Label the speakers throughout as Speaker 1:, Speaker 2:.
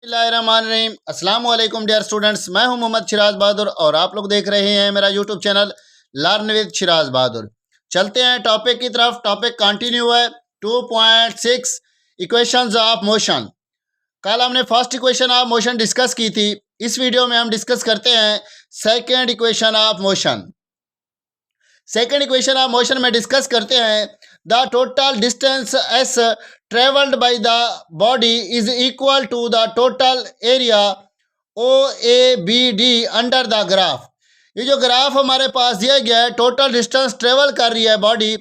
Speaker 1: बिस्मिल्लाहिर्रहमानिर्रहीम। अस्सलाम वालेकुम डियर स्टूडेंट्स, मैं हूं मोहम्मद शिराज बहादुर और आप लोग देख रहे हैं मेरा YouTube channel learn with Shiraz Bahadur. चलते हैं टॉपिक की तरफ। टॉपिक कंटिन्यू है 2.6 इक्वेशंस ऑफ मोशन। कल हमने first equation of motion discuss की थी। इस वीडियो में हम डिस्कस करते हैं second equation of motion. Second equation of motion में डिस्कस करते हैं the total distance S travelled by the body is equal to the total area O A B D under the graph. ये जो graph हमारे पास दिया गया है, total distance travel कर रही है बॉडी,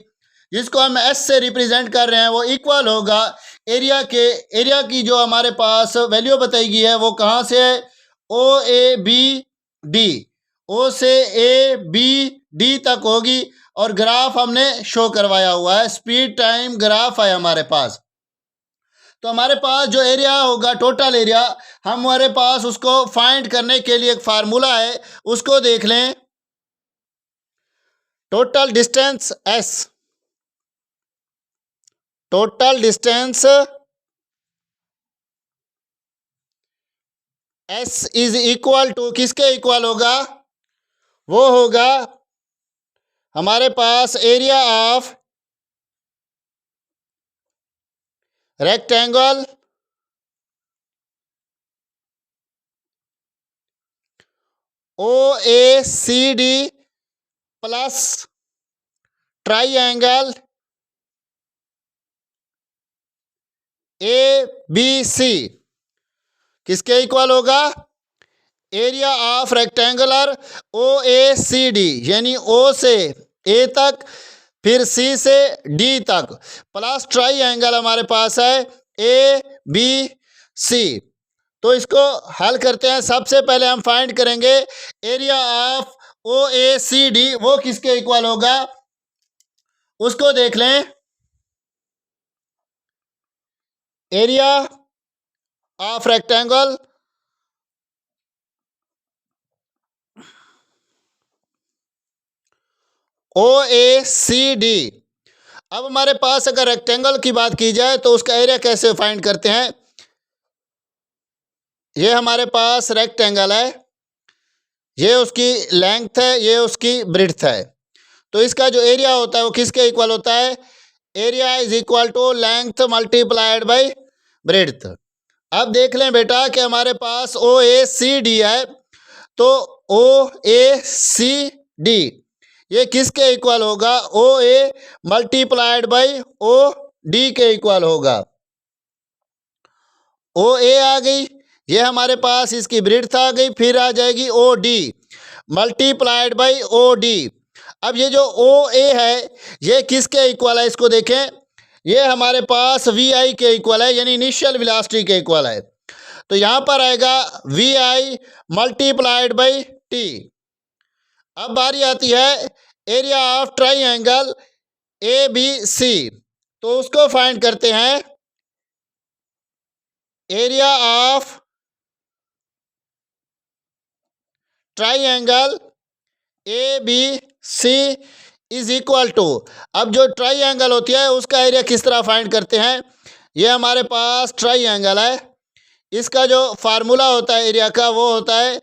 Speaker 1: जिसको हम एस से रिप्रेजेंट कर रहे हैं, वो इक्वल होगा एरिया के। एरिया की जो हमारे पास वैल्यू बताई गई है वो कहाँ से है, ओ ए बी डी, ओ से ए बी डी तक होगी। और ग्राफ हमने शो करवाया हुआ है, स्पीड टाइम ग्राफ है हमारे पास। तो हमारे पास जो एरिया होगा, टोटल एरिया, हमारे पास उसको फाइंड करने के लिए एक फार्मूला है, उसको देख लें। Total distance S, total distance S is equal to, किसके इक्वल होगा, वो होगा हमारे पास area of rectangle O A C D plus triangle A B C. किसके इक्वल होगा, area of rectangular O A C D, यानी ओ से ए तक, फिर सी से डी तक, प्लस ट्राइएंगल हमारे पास है ए बी सी। तो इसको हल करते हैं। सबसे पहले हम फाइंड करेंगे area of O A C D, वो किसके इक्वल होगा, उसको देख लें। Area of rectangle O A C D. अब हमारे पास अगर रेक्टेंगल की बात की जाए तो उसका एरिया कैसे फाइंड करते हैं। ये हमारे पास रेक्टेंगल है, ये उसकी लेंथ है, ये उसकी ब्रेड्थ है। तो इसका जो एरिया होता है वो किसके इक्वल होता है, area is equal to length multiplied by breadth. अब देख लें बेटा कि हमारे पास ओ ए सी डी है, तो ओ ए सी डी ये किसके इक्वल होगा, ओ ए मल्टीप्लाइड बाय ओ डी के इक्वल होगा। ओ ए आ गई, ये हमारे पास इसकी ब्रेड्थ आ गई, फिर आ जाएगी O D multiplied by O D. अब ये जो ओ ए है ये किसके इक्वल है, इसको देखें, ये हमारे पास वी आई के इक्वल है, यानी इनिशियल वेलोसिटी के इक्वल है। तो यहाँ पर आएगा V I multiplied by T. अब बारी आती है area of triangle A B C, तो उसको फाइंड करते हैं। Area of triangle A B C is equal to, अब जो ट्राइएंगल होती है उसका एरिया किस तरह फाइंड करते हैं। ये हमारे पास ट्राइएंगल है, इसका जो फार्मूला होता है एरिया का वो होता है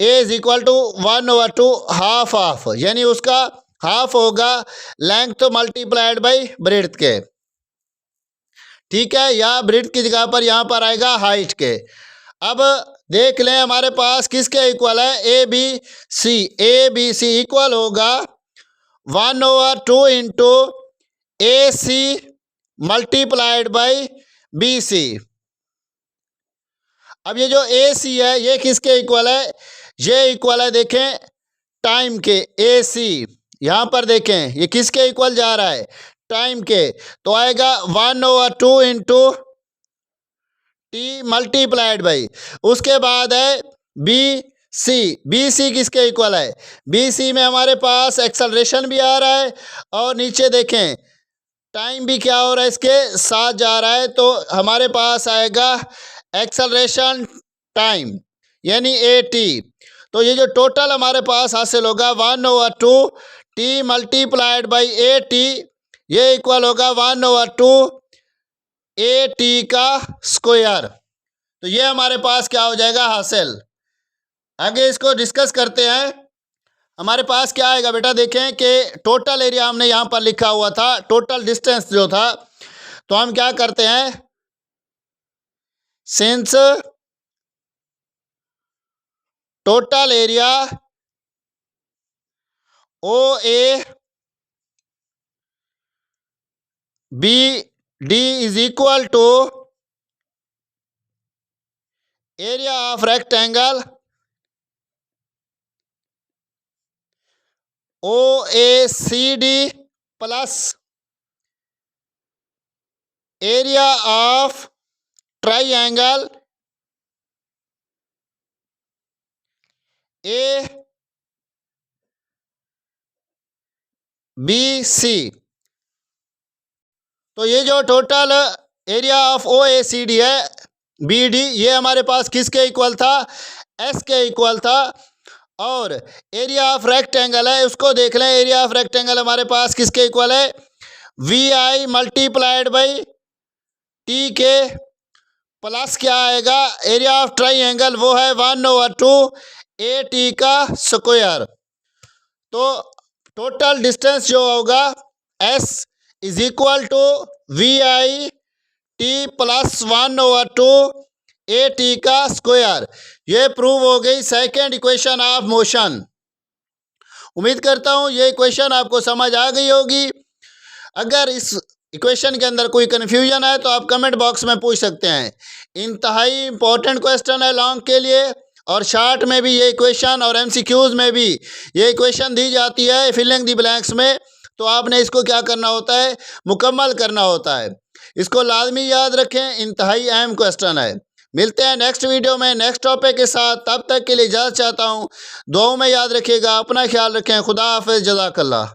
Speaker 1: A is equal to 1/2 half of, यानी उसका हाफ होगा लेंथ मल्टीप्लाइड बाई ब्रेड्थ के। ठीक है, या ब्रेड्थ की जगह पर यहाँ पर आएगा हाइट के। अब देख लें हमारे पास किसके इक्वल है, A B C. A B C equal होगा 1/2 into A C multiplied by B C. अब ये जो ए सी है ये किसके इक्वल है, ये इक्वल है देखें टाइम के। ए सी यहाँ पर देखें ये किसके इक्वल जा रहा है, टाइम के। तो आएगा 1/2 इंटू टी मल्टीप्लाइड बाई, उसके बाद है बी सी। बी सी किसके इक्वल है, बी सी में हमारे पास एक्सेलरेशन भी आ रहा है और नीचे देखें टाइम भी क्या हो रहा है, इसके साथ जा रहा है। तो हमारे पास आएगा एक्सेलरेशन टाइम, यानी ए टी। तो ये जो टोटल हमारे पास हासिल होगा 1/2 T multiplied by A T, ये इक्वल होगा 1/2 ए टी का स्क्वायर। तो ये हमारे पास क्या हो जाएगा, हासिल। आगे इसको डिस्कस करते हैं। हमारे पास क्या आएगा बेटा, देखें कि टोटल एरिया हमने यहाँ पर लिखा हुआ था, टोटल डिस्टेंस जो था, तो हम क्या करते हैं, since total area O A B D is equal to area of rectangle O A C D plus area of triangle A B C. तो ये जो total area of O A C D है, B D, ये हमारे पास किसके equal था, S के equal था। और एरिया ऑफ रेक्टेंगल है, उसको देख लें, एरिया ऑफ रेक्टेंगल हमारे पास किसके इक्वल है, V I multiplied by T के प्लस क्या आएगा, एरिया ऑफ ट्राइंगल वो है 1/2 ए टी का स्क्वायर। तो टोटल डिस्टेंस जो होगा S is equal to V I T plus 1/2 A T का स्क्वायर। ये प्रूव हो गई सेकेंड इक्वेशन ऑफ मोशन। उम्मीद करता हूँ ये इक्वेशन आपको समझ आ गई होगी। अगर इस इक्वेशन के अंदर कोई कन्फ्यूजन है तो आप कमेंट बॉक्स में पूछ सकते हैं। इंतहाई इंपॉर्टेंट क्वेश्चन है लॉन्ग के लिए, और शार्ट में भी ये इक्वेशन और एमसीक्यूज में भी ये इक्वेशन दी जाती है फिलिंग द ब्लैंक्स में। तो आपने इसको क्या करना होता है, मुकम्मल करना होता है। इसको लाजमी याद रखें, इंतहाई अहम क्वेश्चन है। मिलते हैं नेक्स्ट वीडियो में नेक्स्ट टॉपिक के साथ, तब तक के लिए इजाज़त चाहता हूँ। दुआओं में याद रखिएगा, अपना ख्याल रखें। खुदा हाफिज़, जज़ाकल्लाह।